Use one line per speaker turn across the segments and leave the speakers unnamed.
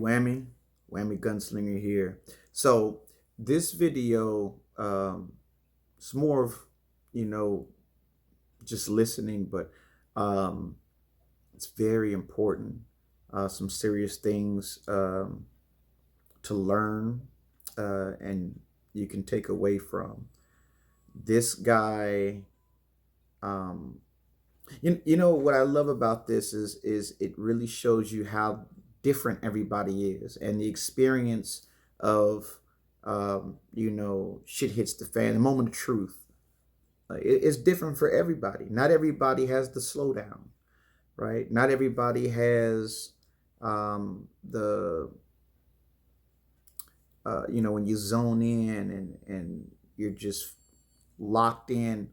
Whammy Gunslinger here. So this video, it's more of, just listening, but it's very important. Some serious things to learn and you can take away from this guy. What I love about this is it really shows you how different everybody is, and the experience of shit hits the fan, the moment of truth. It's different for everybody. Not everybody has the slowdown, right? Not everybody has the when you zone in and you're just locked in.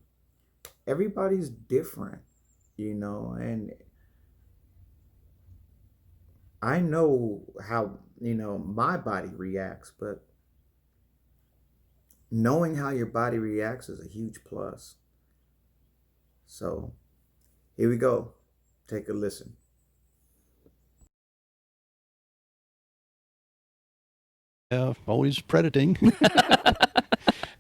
Everybody's different, and I know how, my body reacts, but knowing how your body reacts is a huge plus. So here we go. Take a listen.
Always predating.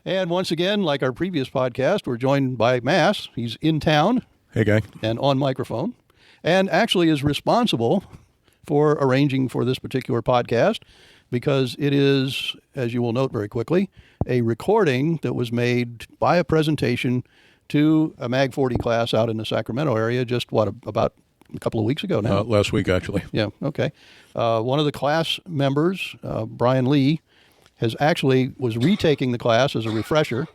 And once again, like our previous podcast, we're joined by Mass. He's in town.
Hey, gang.
And on microphone. And actually is responsible for arranging for this particular podcast because it is, as you will note very quickly, a recording that was made by a presentation to a Mag 40 class out in the Sacramento area just, about a couple of weeks ago now?
Last week, actually.
Yeah, okay. One of the class members, Brian Lee, was retaking the class as a refresher,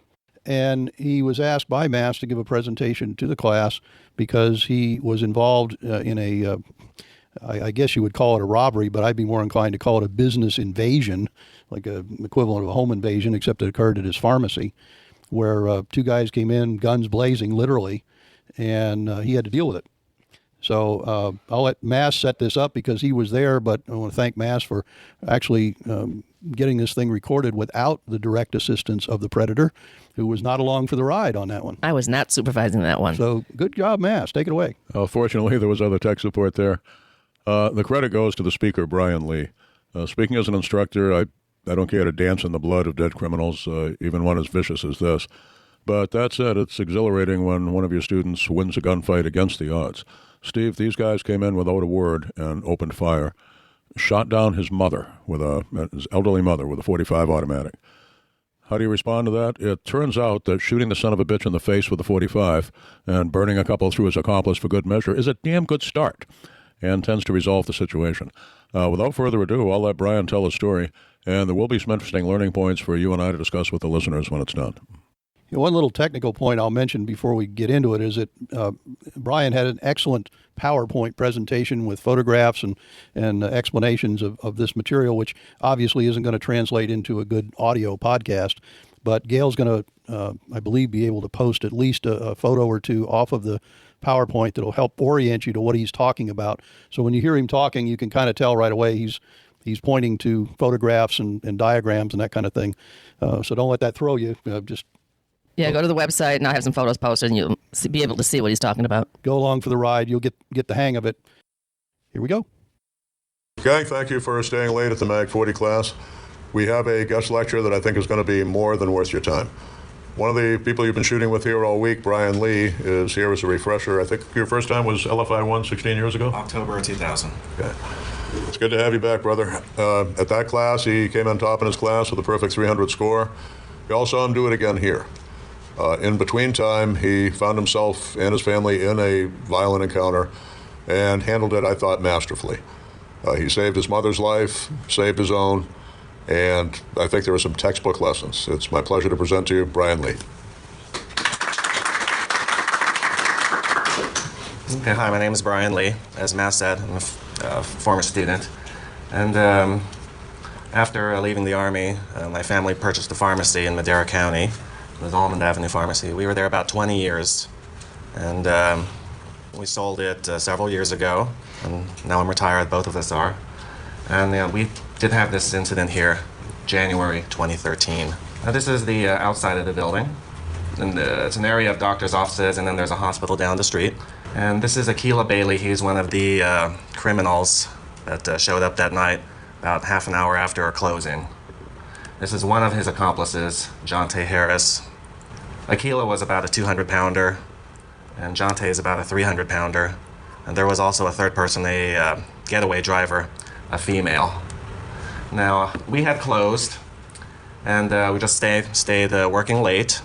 and he was asked by Mass to give a presentation to the class because he was involved in I guess you would call it a robbery, but I'd be more inclined to call it a business invasion, like an equivalent of a home invasion, except it occurred at his pharmacy, where two guys came in, guns blazing, literally, and he had to deal with it. So I'll let Mass set this up because he was there, but I want to thank Mass for actually getting this thing recorded without the direct assistance of the Predator, who was not along for the ride on that one.
I was not supervising that one.
So good job, Mass. Take it away.
Fortunately, there was other tech support there. The credit goes to the speaker, Brian Lee. Speaking as an instructor, I don't care to dance in the blood of dead criminals, even one as vicious as this. But that said, it's exhilarating when one of your students wins a gunfight against the odds. Steve, these guys came in without a word and opened fire, shot down his elderly mother with a .45 automatic. How do you respond to that? It turns out that shooting the son of a bitch in the face with a .45 and burning a couple through his accomplice for good measure is a damn good start and tends to resolve the situation. Without further ado, I'll let Brian tell his story, and there will be some interesting learning points for you and I to discuss with the listeners when it's done.
One little technical point I'll mention before we get into it is that Brian had an excellent PowerPoint presentation with photographs and explanations of this material, which obviously isn't going to translate into a good audio podcast. But Gail's going to, I believe, be able to post at least a photo or two off of the PowerPoint that'll help orient you to what he's talking about. So when you hear him talking, you can kind of tell right away he's pointing to photographs and diagrams and that kind of thing. So don't let that throw you.
Yeah, go to the website, and I'll have some photos posted, and you'll be able to see what he's talking about.
Go along for the ride. You'll get the hang of it. Here we go.
Okay, thank you for staying late at the Mag 40 class. We have a guest lecture that I think is going to be more than worth your time. One of the people you've been shooting with here all week, Brian Lee, is here as a refresher. I think your first time was LFI 1 16 years ago?
October 2000.
Okay. It's good to have you back, brother. At that class, he came on top in his class with a perfect 300 score. We all saw him do it again here. In between time, he found himself and his family in a violent encounter and handled it, I thought, masterfully. He saved his mother's life, saved his own, and I think there were some textbook lessons. It's my pleasure to present to you Brian Lee.
Okay, hi, my name is Brian Lee. As Massad, I'm a former student. And after leaving the Army, my family purchased a pharmacy in Madera County. It was Almond Avenue Pharmacy. We were there about 20 years, and we sold it several years ago, and now I'm retired, both of us are. And we did have this incident here, January 2013. Now this is the outside of the building, and it's an area of doctor's offices, and then there's a hospital down the street. And this is Akila Bailey. He's one of the criminals that showed up that night about half an hour after our closing. This is one of his accomplices, Jonte Harris. Aquila was about a 200-pounder, and Jonte is about a 300-pounder. And there was also a third person, a getaway driver, a female. Now, we had closed, and we just stayed working late,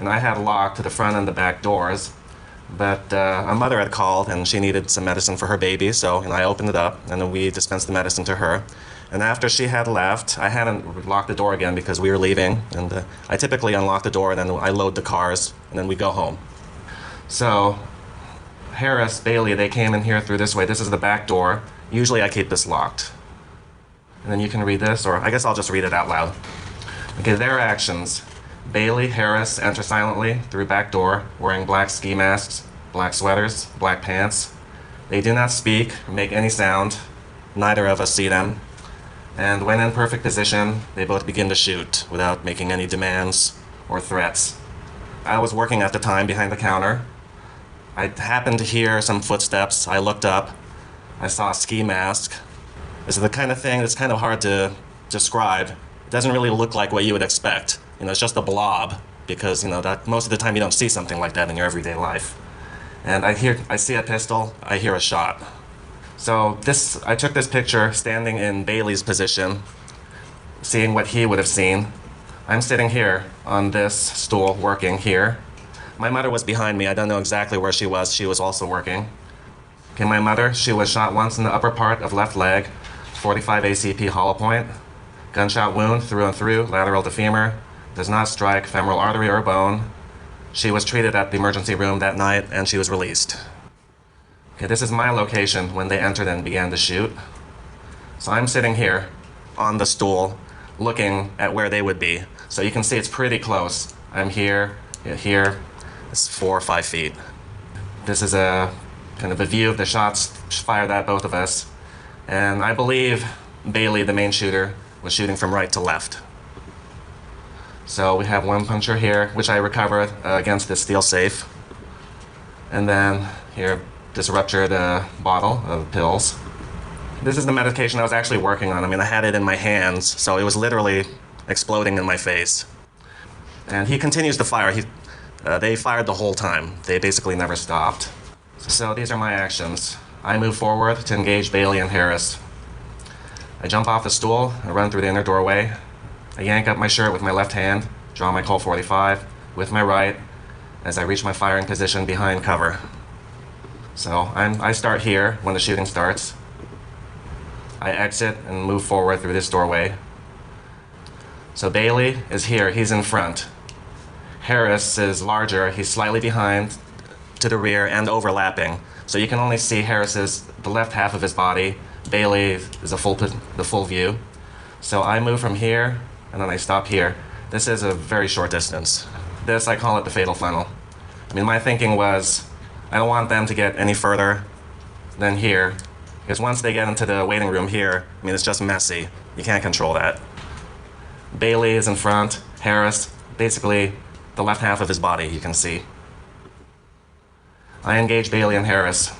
and I had locked the front and the back doors. But a mother had called, and she needed some medicine for her baby, so I opened it up, and then we dispensed the medicine to her. And after she had left, I hadn't locked the door again because we were leaving, and I typically unlock the door, and then I load the cars, and then we go home. So Harris, Bailey, they came in here through this way. This is the back door. Usually I keep this locked. And then you can read this, or I guess I'll just read it out loud. Okay, their actions. Bailey, Harris enter silently through back door, wearing black ski masks, black sweaters, black pants. They do not speak or make any sound. Neither of us see them. And when in perfect position, they both begin to shoot without making any demands or threats. I was working at the time behind the counter. I happened to hear some footsteps. I looked up. I saw a ski mask. This is the kind of thing that's kind of hard to describe. It doesn't really look like what you would expect. It's just a blob because, that most of the time you don't see something like that in your everyday life. And I see a pistol, I hear a shot. So I took this picture standing in Bailey's position, seeing what he would have seen. I'm sitting here on this stool working here. My mother was behind me. I don't know exactly where she was. She was also working. Okay, my mother, she was shot once in the upper part of left leg, 45 ACP hollow point. Gunshot wound through and through, lateral to femur. Does not strike femoral artery or bone. She was treated at the emergency room that night and she was released. Okay, this is my location when they entered and began to shoot. So I'm sitting here on the stool looking at where they would be. So you can see it's pretty close. I'm here, here. It's 4 or 5 feet. This is a kind of a view of the shots fired at both of us. And I believe Bailey, the main shooter, was shooting from right to left. So we have one puncture here, which I recovered against this steel safe. And then here, this ruptured bottle of pills. This is the medication I was actually working on. I had it in my hands, so it was literally exploding in my face. And he continues to fire. They fired the whole time. They basically never stopped. So these are my actions. I move forward to engage Bailey and Harris. I jump off the stool, I run through the inner doorway. I yank up my shirt with my left hand, draw my Colt 45 with my right as I reach my firing position behind cover. So I start here when the shooting starts. I exit and move forward through this doorway. So Bailey is here, he's in front. Harris is larger, he's slightly behind, to the rear and overlapping. So you can only see the left half of his body. Bailey is the full view. So I move from here, and then I stop here. This is a very short distance. This, I call it the fatal funnel. My thinking was, I don't want them to get any further than here, because once they get into the waiting room here, it's just messy. You can't control that. Bailey is in front, Harris, basically the left half of his body you can see. I engage Bailey and Harris.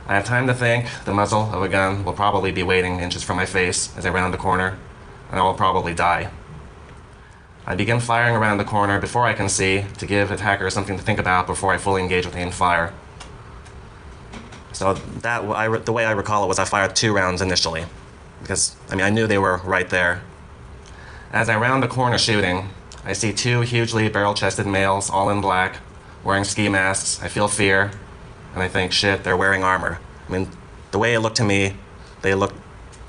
I have time to think. The muzzle of a gun will probably be waiting inches from my face as I round the corner, and I will probably die. I begin firing around the corner before I can see to give attackers something to think about before I fully engage with aim fire. So the way I recall it was I fired 2 rounds initially, because I knew they were right there. As I round the corner shooting, I see 2 hugely barrel-chested males, all in black, wearing ski masks. I feel fear, and I think, shit, they're wearing armor. The way it looked to me, they looked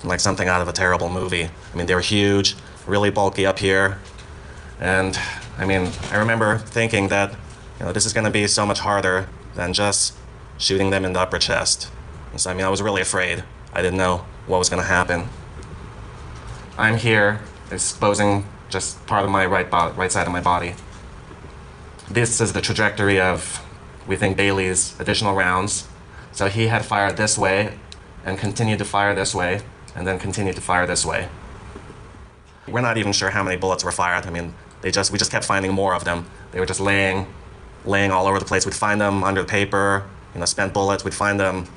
like something out of a terrible movie. They were huge, really bulky up here. And, I remember thinking that, this is going to be so much harder than just shooting them in the upper chest. And so, I was really afraid. I didn't know what was going to happen. I'm here, exposing just part of my right side of my body. This is the trajectory of, we think, Bailey's additional rounds. So he had fired this way and continued to fire this way and then continued to fire this way. We're not even sure how many bullets were fired. We just kept finding more of them. They were just laying all over the place. We'd find them under the paper, spent bullets. We'd find them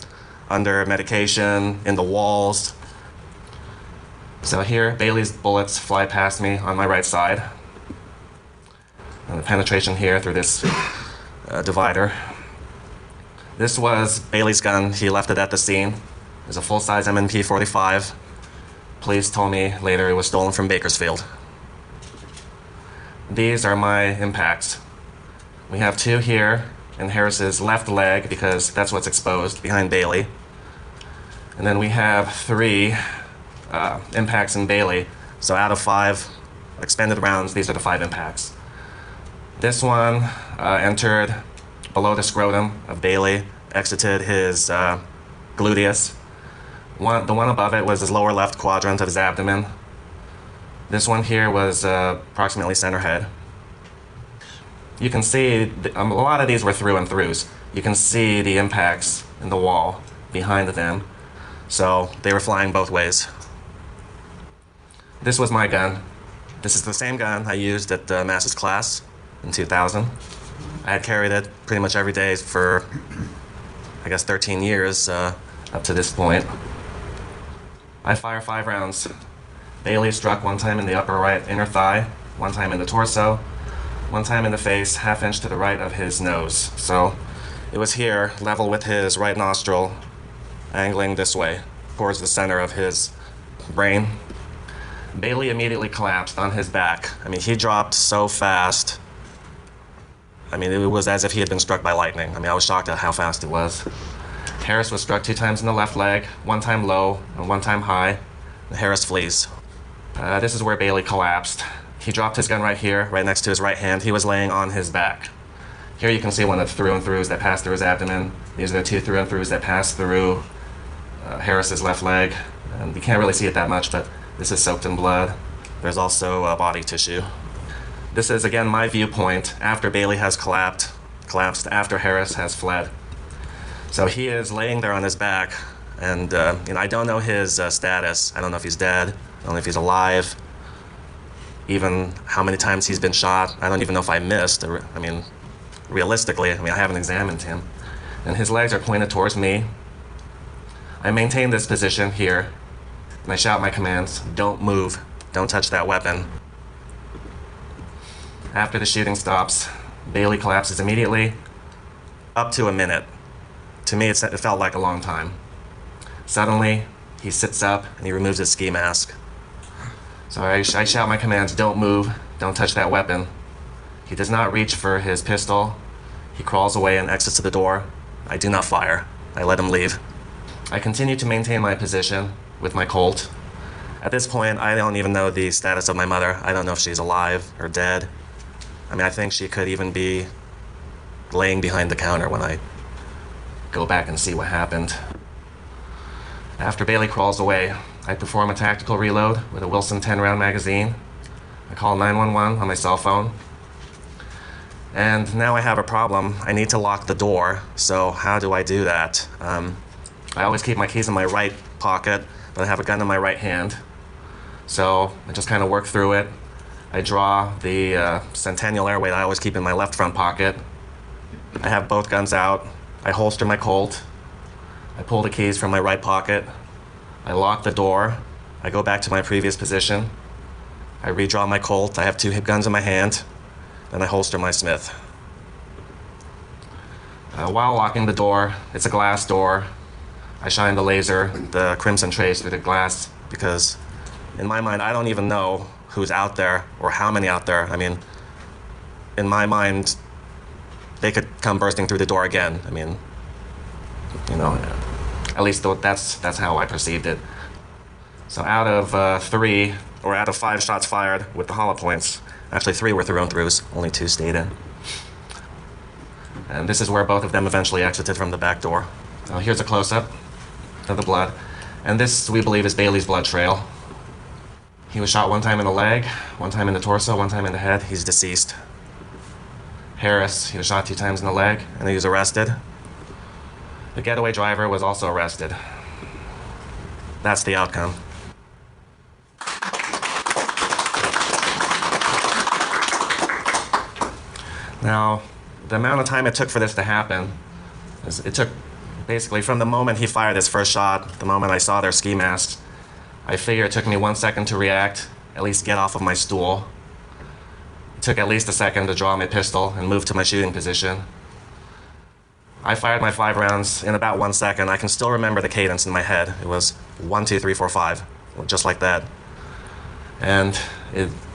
under medication, in the walls. So here, Bailey's bullets fly past me on my right side. And the penetration here through this divider. This was Bailey's gun. He left it at the scene. It was a full-size M&P 45. Police told me later it was stolen from Bakersfield. These are my impacts. We have 2 here in Harris's left leg because that's what's exposed behind Bailey. And then we have 3 impacts in Bailey. So out of 5 expended rounds, these are the 5 impacts. This one entered below the scrotum of Bailey, exited his gluteus. The one above it was his lower left quadrant of his abdomen. This one here was approximately center head. You can see, a lot of these were through and throughs. You can see the impacts in the wall behind them. So they were flying both ways. This was my gun. This is the same gun I used at Massad's class in 2000. I had carried it pretty much every day for, I guess, 13 years up to this point. I fire 5 rounds. Bailey struck one time in the upper right inner thigh, one time in the torso, one time in the face, half inch to the right of his nose. So it was here, level with his right nostril, angling this way, towards the center of his brain. Bailey immediately collapsed on his back. I mean, he dropped so fast. I mean, it was as if he had been struck by lightning. I mean, I was shocked at how fast it was. Harris was struck 2 times in the left leg, 1 time low and 1 time high. And Harris flees. This is where Bailey collapsed. He dropped his gun right here, right next to his right hand. He was laying on his back. Here you can see one of the through and throughs that passed through his abdomen. These are the 2 through and throughs that passed through Harris's left leg. And you can't really see it that much, but this is soaked in blood. There's also body tissue. This is, again, my viewpoint after Bailey has collapsed after Harris has fled. So he is laying there on his back, and I don't know his status. I don't know if he's dead. I don't know if he's alive. Even how many times he's been shot. I don't even know if I missed. I mean, realistically, I haven't examined him. And his legs are pointed towards me. I maintain this position here, and I shout my commands: don't move, don't touch that weapon. After the shooting stops, Bailey collapses immediately, up to a minute. To me, it felt like a long time. Suddenly, he sits up and he removes his ski mask. So I shout my commands: don't move, don't touch that weapon. He does not reach for his pistol. He crawls away and exits to the door. I do not fire. I let him leave. I continue to maintain my position with my Colt. At this point, I don't even know the status of my mother. I don't know if she's alive or dead. I think she could even be laying behind the counter when I go back and see what happened. After Bailey crawls away, I perform a tactical reload with a Wilson 10-round magazine. I call 911 on my cell phone. And now I have a problem. I need to lock the door. So how do I do that? I always keep my keys in my right pocket, but I have a gun in my right hand. So I just kind of work through it. I draw the Centennial Airweight I always keep in my left front pocket. I have both guns out. I holster my Colt. I pull the keys from my right pocket. I lock the door. I go back to my previous position. I redraw my Colt. I have 2 hip guns in my hand. Then I holster my Smith. While locking the door, it's a glass door. I shine the laser, the crimson trace through the glass, because in my mind, I don't even know who's out there or how many out there. In my mind, they could come bursting through the door again. At least that's how I perceived it. So out of 3, or out of 5 shots fired with the hollow points, actually 3 were through and throughs, only 2 stayed in. And this is where both of them eventually exited from the back door. Here's a close-up of the blood. And this, we believe, is Bailey's blood trail. He was shot 1 time in the leg, 1 time in the torso, 1 time in the head. He's deceased. Harris, he was shot 2 times in the leg, and he was arrested. The getaway driver was also arrested. That's the outcome. Now, the amount of time it took for this to happen, it took basically from the moment he fired his first shot, the moment I saw their ski masks, I figure it took me 1 second to react, at least get off of my stool. It took at least a second to draw my pistol and move to my shooting position. I fired my 5 rounds in about 1 second. I can still remember the cadence in my head. It was 1, 2, 3, 4, 5, just like that. And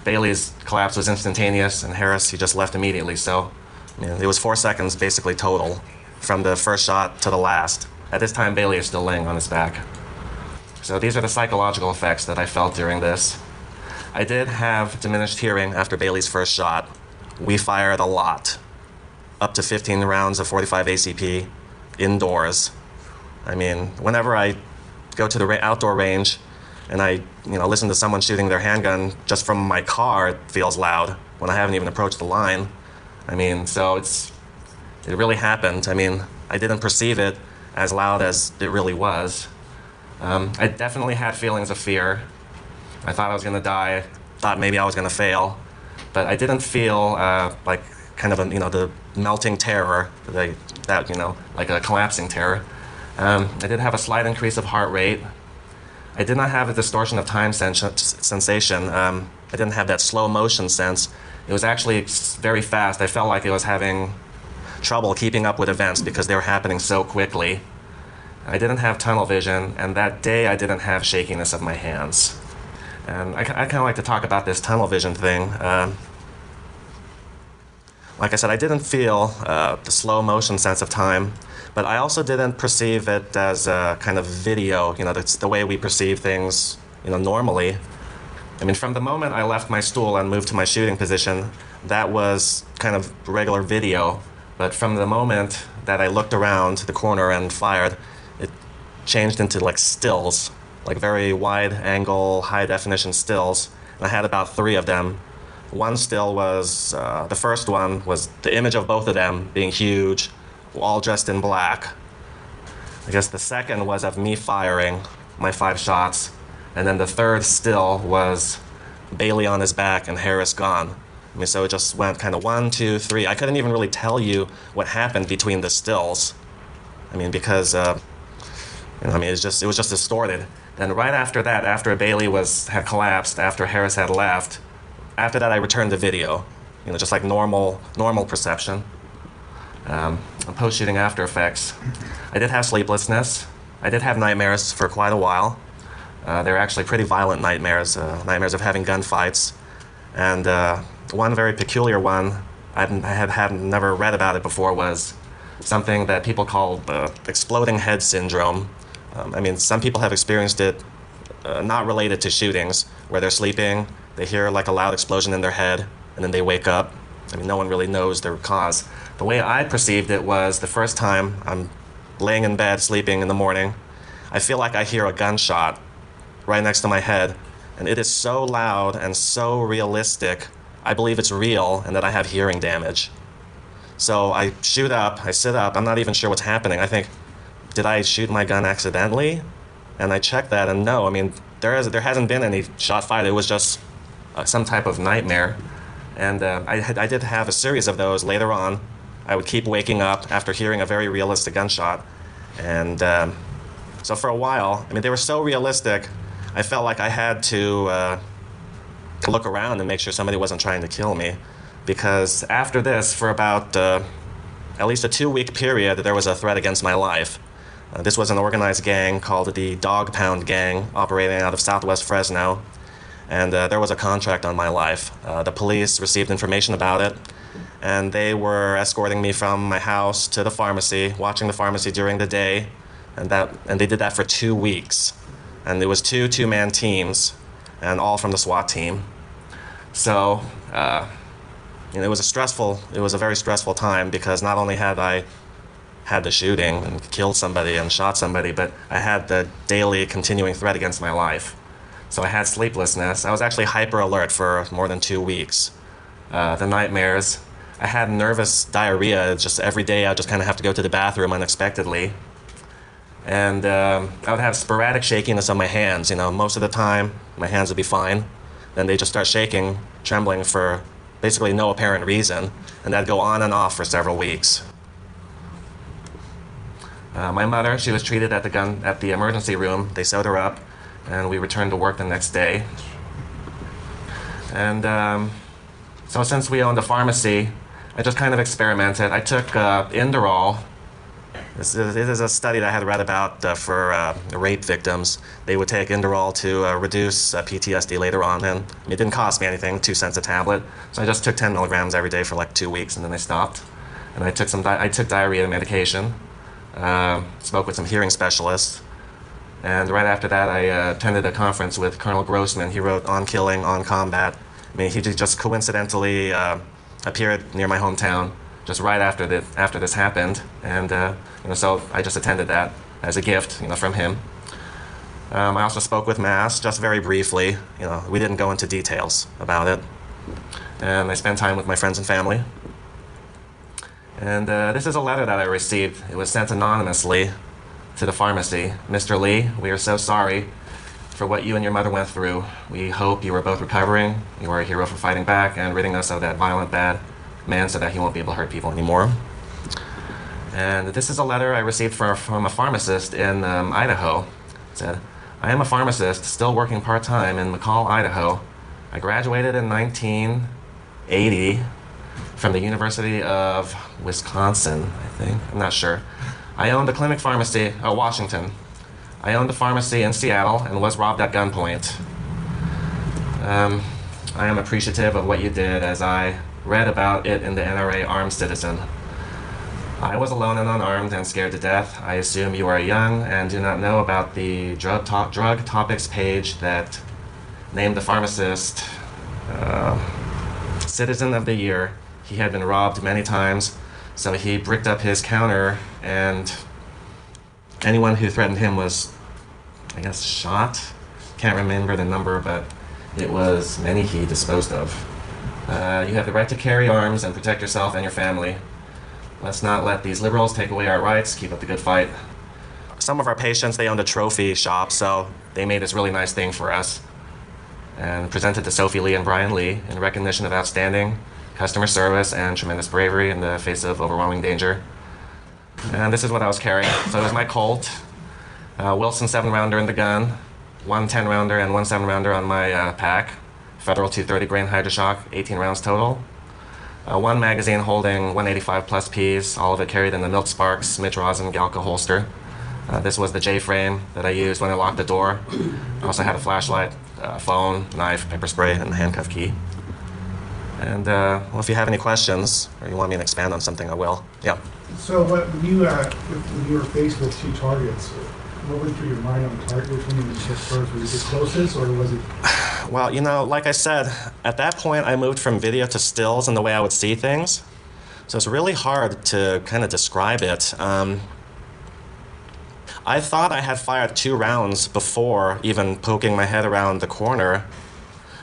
Bailey's collapse was instantaneous, and Harris, he just left immediately. So it was 4 seconds basically total from the first shot to the last. At this time, Bailey is still laying on his back. So these are the psychological effects that I felt during this. I did have diminished hearing after Bailey's first shot. We fired a lot, up to 15 rounds of 45 ACP indoors. I mean, whenever I go to the outdoor range and I listen to someone shooting their handgun just from my car, it feels loud when I haven't even approached the line. I mean, so it really happened. I mean, I didn't perceive it as loud as it really was. I definitely had feelings of fear. I thought I was going to die, thought maybe I was going to fail, but I didn't feel like kind of the melting terror, like a collapsing terror. I did have a slight increase of heart rate. I did not have a distortion of time sensation. I didn't have that slow motion sense. It was actually very fast. I felt like I was having trouble keeping up with events because they were happening so quickly. I didn't have tunnel vision, and that day I didn't have shakiness of my hands. And I kind of like to talk about this tunnel vision thing. Like I said, I didn't feel the slow motion sense of time, but I also didn't perceive it as a kind of video. That's the way we perceive things, normally. I mean, from the moment I left my stool and moved to my shooting position, that was kind of regular video. But from the moment that I looked around the corner and fired, it changed into like stills, like very wide angle, high definition stills. And I had about 3 of them. One still was, the first one was the image of both of them being huge, all dressed in black. I guess the second was of me firing my 5 shots. And then the third still was Bailey on his back and Harris gone. I mean, so it just went kind of 1, 2, 3. I couldn't even really tell you what happened between the stills. I mean, because, it was just distorted. Then right after that, after Bailey had collapsed, after Harris had left, after that I returned the video, just like normal perception. Post-shooting after effects. I did have sleeplessness. I did have nightmares for quite a while. They were actually pretty violent nightmares, nightmares of having gunfights. And one very peculiar one, I had never read about it before, was something that people call exploding head syndrome. I mean, some people have experienced it, not related to shootings, where they're sleeping, they hear like a loud explosion in their head, and then they wake up. I mean, no one really knows their cause. The way I perceived it was the first time I'm laying in bed, sleeping in the morning, I feel like I hear a gunshot right next to my head, and it is so loud and so realistic, I believe it's real and that I have hearing damage. So I sit up, I'm not even sure what's happening. I think, did I shoot my gun accidentally? And I checked that, and no, I mean, there hasn't been any shot fired. It was just some type of nightmare. And I did have a series of those later on. I would keep waking up after hearing a very realistic gunshot. And so for a while, I mean, they were so realistic, I felt like I had to look around and make sure somebody wasn't trying to kill me. Because after this, for about at least a 2-week period, there was a threat against my life. This was an organized gang called the Dog Pound Gang, operating out of Southwest Fresno. And there was a contract on my life. The police received information about it, and they were escorting me from my house to the pharmacy, watching the pharmacy during the day, and they did that for 2 weeks. And it was 2 two-man teams, and all from the SWAT team. So, it was a very stressful time, because not only had I had the shooting and killed somebody and shot somebody, but I had the daily continuing threat against my life. So I had sleeplessness. I was actually hyper alert for more than 2 weeks. The nightmares. I had nervous diarrhea. Just every day I would just kind of have to go to the bathroom unexpectedly. And I would have sporadic shakiness on my hands. Most of the time my hands would be fine. Then they just start shaking, trembling for basically no apparent reason. And that'd go on and off for several weeks. My mother, she was treated at the emergency room. They sewed her up, and we returned to work the next day. And so since we owned a pharmacy, I just kind of experimented. I took Inderol. This is a study that I had read about for rape victims. They would take Inderol to reduce PTSD later on, and it didn't cost me anything, 2 cents a tablet. So I just took 10 milligrams every day for like 2 weeks, and then I stopped. And I took I took diarrhea medication, spoke with some hearing specialists, and right after that I attended a conference with Colonel Grossman. He wrote On Killing, On Combat. I mean, he just coincidentally appeared near my hometown just right after this happened, and so I just attended that as a gift, from him. I also spoke with Mass, just very briefly. We didn't go into details about it, and I spent time with my friends and family. And this is a letter that I received. It was sent anonymously to the pharmacy. Mr. Lee, we are so sorry for what you and your mother went through. We hope you are both recovering. You are a hero for fighting back and ridding us of that violent, bad man so that he won't be able to hurt people anymore. And this is a letter I received from a pharmacist in Idaho. It said, I am a pharmacist still working part-time in McCall, Idaho. I graduated in 1980 from the University of Wisconsin, I think. I'm not sure. I owned a clinic pharmacy, Washington. I owned a pharmacy in Seattle and was robbed at gunpoint. I am appreciative of what you did as I read about it in the NRA Armed Citizen. I was alone and unarmed and scared to death. I assume you are young and do not know about the drug topics page that named the pharmacist Citizen of the Year. He had been robbed many times, so he bricked up his counter, and anyone who threatened him was, I guess, shot. Can't remember the number, but it was many he disposed of. You have the right to carry arms and protect yourself and your family. Let's not let these liberals take away our rights. Keep up the good fight. Some of our patients, they owned a trophy shop, so they made this really nice thing for us and presented to Sophie Lee and Brian Lee in recognition of outstanding customer service and tremendous bravery in the face of overwhelming danger. And this is what I was carrying. So it was my Colt, Wilson 7-rounder in the gun, 1 10-rounder and 1 7-rounder on my pack, Federal 230 grain Hydroshock, 18 rounds total. 1 magazine holding 185 plus Ps, all of it carried in the Milk Sparks Mitch Rosin Galco holster. This was the J-frame that I used when I locked the door. I also had a flashlight, phone, knife, pepper spray, and a handcuff key. And well, if you have any questions or you want me to expand on something, I will. Yeah.
So when you were faced with 2 targets, what went through your mind on the target? Which one did you hit first? Was it the closest, or was it?
Well, like I said, at that point I moved from video to stills in the way I would see things. So it's really hard to kind of describe it. I thought I had fired 2 rounds before even poking my head around the corner,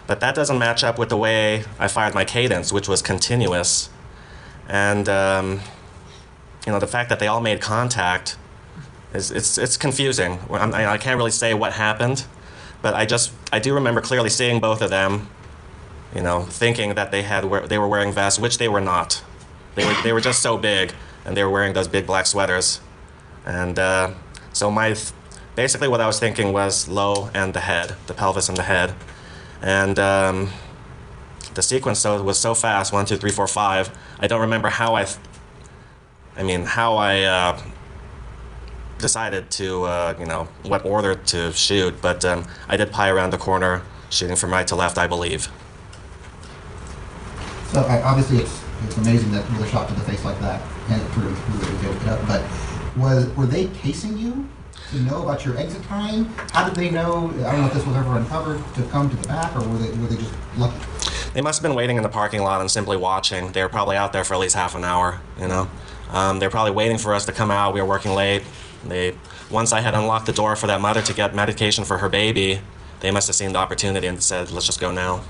but that doesn't match up with the way I fired my cadence, which was continuous. And the fact that they all made contact, it's confusing. I can't really say what happened, but I do remember clearly seeing both of them, thinking that they were wearing vests, which they were not. They were just so big, and they were wearing those big black sweaters. And so basically what I was thinking was low and the head, the pelvis and the head. And the sequence was so fast, 1, 2, 3, 4, 5. I don't remember how I decided to, what order to shoot, but I did pie around the corner, shooting from right to left, I believe.
So obviously it's amazing that you were shot to the face like that, and it proved really good. But were they casing you to know about your exit time? How did they know? I don't know if this was ever uncovered to come to the back, or were they just lucky?
They must have been waiting in the parking lot and simply watching. They were probably out there for at least half an hour, They were probably waiting for us to come out. We were working late. Once I had unlocked the door for that mother to get medication for her baby, they must have seen the opportunity and said, let's just go now.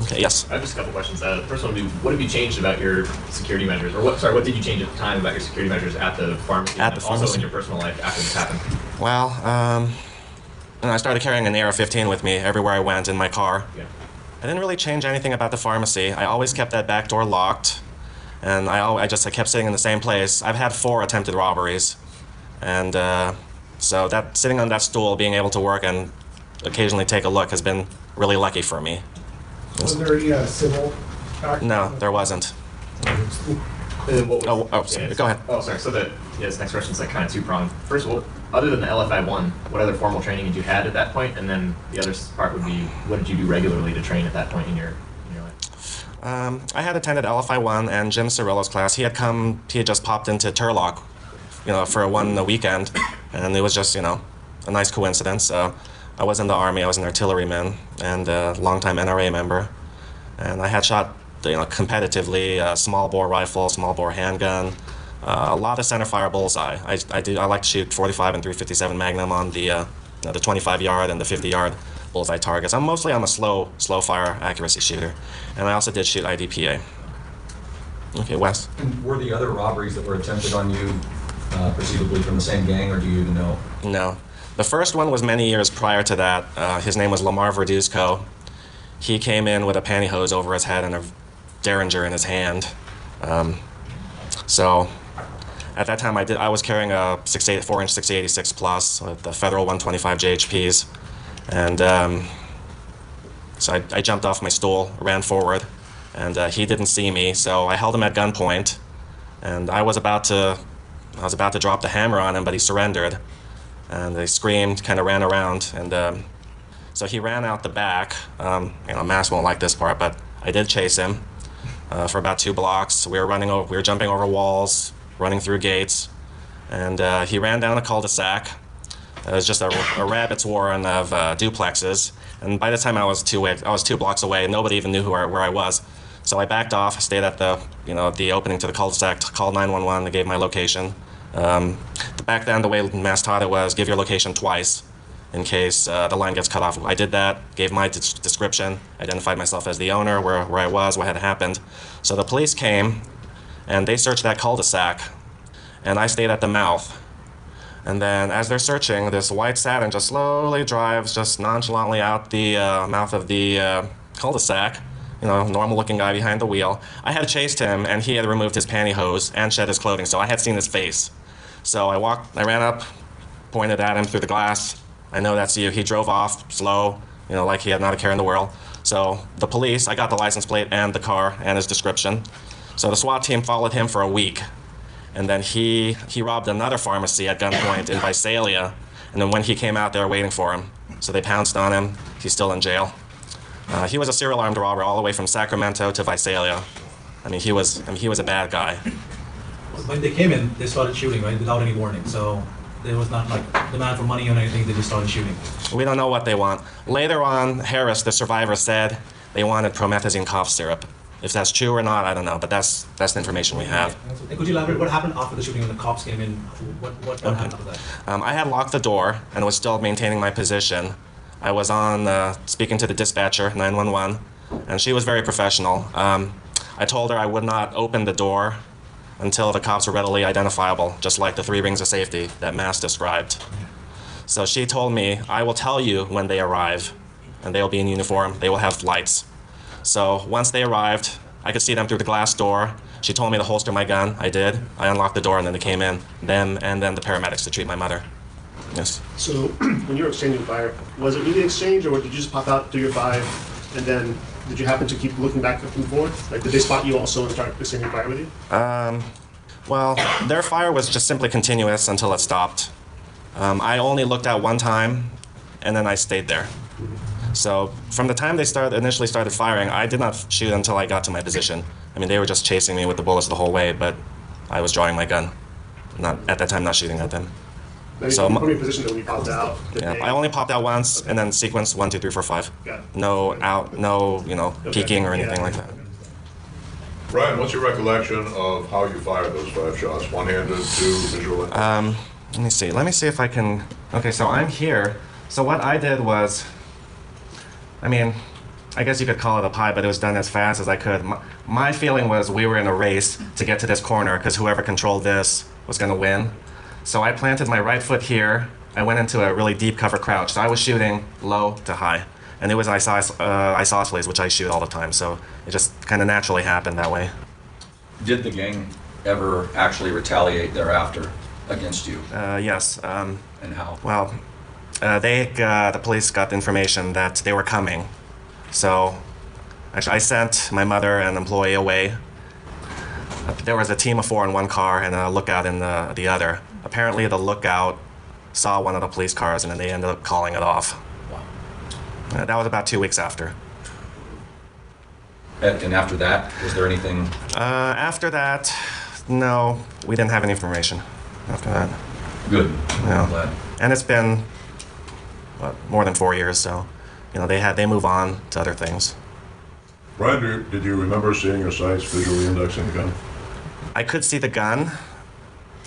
Okay, yes?
I have just a couple questions. The first one would be, what have you changed about your security measures? Or what did you change at the time about your security measures at the pharmacy?
At the pharmacy.
Also in your personal life after this happened?
Well, I started carrying an AR-15 with me everywhere I went in my car.
Yeah.
I didn't really change anything about the pharmacy. I always kept that back door locked, and I kept sitting in the same place. I've had 4 attempted robberies, and So that sitting on that stool, being able to work and occasionally take a look has been really lucky for me.
Was there any civil action?
No, there wasn't.
And what was,
Sorry. Go ahead.
Oh, sorry. So this next question is like kind of two-pronged. First of all, other than the LFI-1, what other formal training did you had at that point? And then the other part would be, what did you do regularly to train at that point in your life?
I had attended LFI-1 and Jim Cirillo's class. He had just popped into Turlock, for a weekend, and it was just, a nice coincidence. I was in the Army, I was an artilleryman, and a longtime NRA member, and I had shot, competitively, small bore rifle, small bore handgun, a lot of centerfire bullseye. I like to shoot 45 and 357 Magnum on the 25-yard and the 50-yard bullseye targets. I'm mostly a slow fire accuracy shooter, and I also did shoot IDPA. Okay, Wes.
And were the other robberies that were attempted on you presumably from the same gang, or do you even know?
No. The first one was many years prior to that. His name was Lamar Verduzco. He came in with a pantyhose over his head and a Derringer in his hand. So at that time I was carrying a 4-inch 6086 plus with the Federal 125 JHPs. And so I jumped off my stool, ran forward, and he didn't see me, so I held him at gunpoint, and I was about to drop the hammer on him, but he surrendered. And they screamed, kind of ran around, and so he ran out the back. Mass won't like this part, but I did chase him for about 2 blocks. We were jumping over walls, running through gates, and he ran down a cul-de-sac. It was just a rabbit's warren of duplexes, and by the time I was 2 blocks away, nobody even knew where I was. So I backed off, stayed at the opening to the cul-de-sac, called 911, they gave my location. Back then, the way Mass taught it was give your location twice in case the line gets cut off. I did that, gave my description, identified myself as the owner, where I was, what had happened. So the police came, and they searched that cul-de-sac, and I stayed at the mouth. And then as they're searching, this white Saturn just slowly drives just nonchalantly out the mouth of the cul-de-sac. Normal-looking guy behind the wheel. I had chased him, and he had removed his pantyhose and shed his clothing, so I had seen his face. So I ran up, pointed at him through the glass. I know that's you. He drove off slow, like he had not a care in the world. So the police, I got the license plate and the car and his description. So the SWAT team followed him for a week. And then he robbed another pharmacy at gunpoint in Visalia. And then when he came out, they were waiting for him. So they pounced on him. He's still in jail. He was a serial armed robber all the way from Sacramento to Visalia. He was a bad guy.
When they came in, they started shooting, right, without any warning. So there was not like demand for money or anything. They just started shooting.
We don't know what they want. Later on, Harris, the survivor, said they wanted promethazine cough syrup. If that's true or not, I don't know, but that's the information we have.
And could you elaborate what happened after the shooting when the cops came in? What happened after that?
I had locked the door and was still maintaining my position. I was on speaking to the dispatcher, 911, and she was very professional. I told her I would not open the door until the cops were readily identifiable, just like the 3 rings of safety that Mass described. So she told me, I will tell you when they arrive, and they will be in uniform, they will have lights. So once they arrived, I could see them through the glass door. She told me to holster my gun. I did. I unlocked the door, and then they came in, them and then the paramedics to treat my mother. Yes.
So when you were exchanging fire, was it really an exchange, or did you just pop out, do your 5, and then did you happen to keep looking back and forth? Like, did they spot you also and start exchanging fire with you?
Well, their fire was just simply continuous until it stopped. I only looked out one time, and then I stayed there. So from the time they initially started firing, I did not shoot until I got to my position. They were just chasing me with the bullets the whole way, but I was drawing my gun. At that time, not shooting at them.
So from your position when you popped out?
Yeah, I only popped out once, and then sequence 1, 2, 3, 4, 5. No out, no peeking or anything like that.
Brian, what's your recollection of how you fired those 5 shots? One-handed, 2, visual?
Let me see if I can. Okay, so I'm here. So what I did was, I guess you could call it a pie, but it was done as fast as I could. My feeling was we were in a race to get to this corner because whoever controlled this was going to win. So I planted my right foot here. I went into a really deep cover crouch. So I was shooting low to high. And it was isosceles, which I shoot all the time. So it just kind of naturally happened that way.
Did the gang ever actually retaliate thereafter?
against you?
Yes.
And how?
Well, the police got the information that they were coming. So, actually, I sent my mother and an employee away. There was a team of 4 in one car and a lookout in the other. Apparently, the lookout saw one of the police cars, and then they ended up calling it off.
Wow.
That was about 2 weeks after.
And after that, was there anything?
After that, no, we didn't have any information after that.
Good.
Yeah.
I'm glad.
And it's been more than 4 years, so they move on to other things.
Brian, did you remember seeing your sights visually indexing the gun?
I could see the gun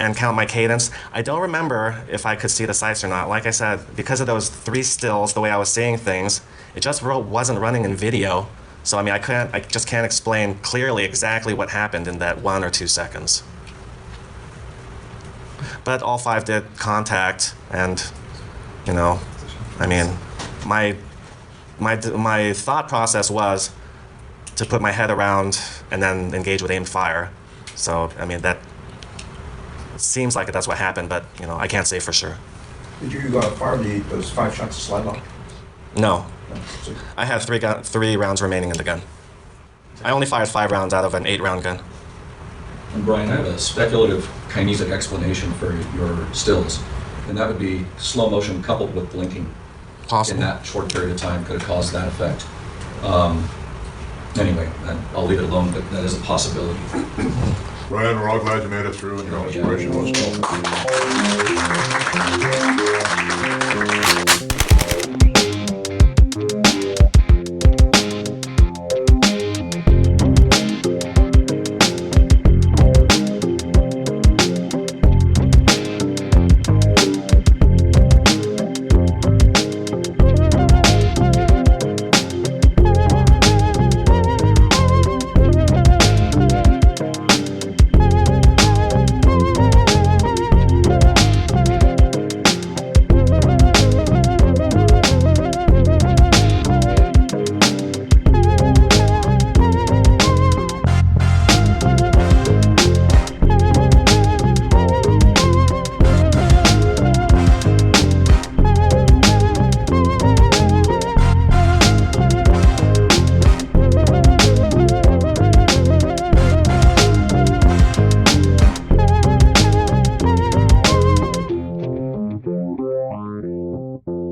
and count my cadence. I don't remember if I could see the sights or not. Like I said, because of those 3 stills, the way I was seeing things, it just wasn't running in video. So I just can't explain clearly exactly what happened in that 1 or 2 seconds. But all 5 did contact, and my thought process was to put my head around and then engage with aimed fire. So that seems like that's what happened, but I can't say for sure.
Did you fire those 5 shots of slide lock?
No.
No. So,
I have 3 rounds remaining in the gun. I only fired 5 rounds out of an 8-round gun.
And Brian, I have a speculative kinesic explanation for your stills, and that would be slow motion coupled with blinking.
Possible.
In that short period of time could have caused that effect. Anyway, I'll leave it alone, but that is a possibility.
Brian, we're all glad you made it through and your operation was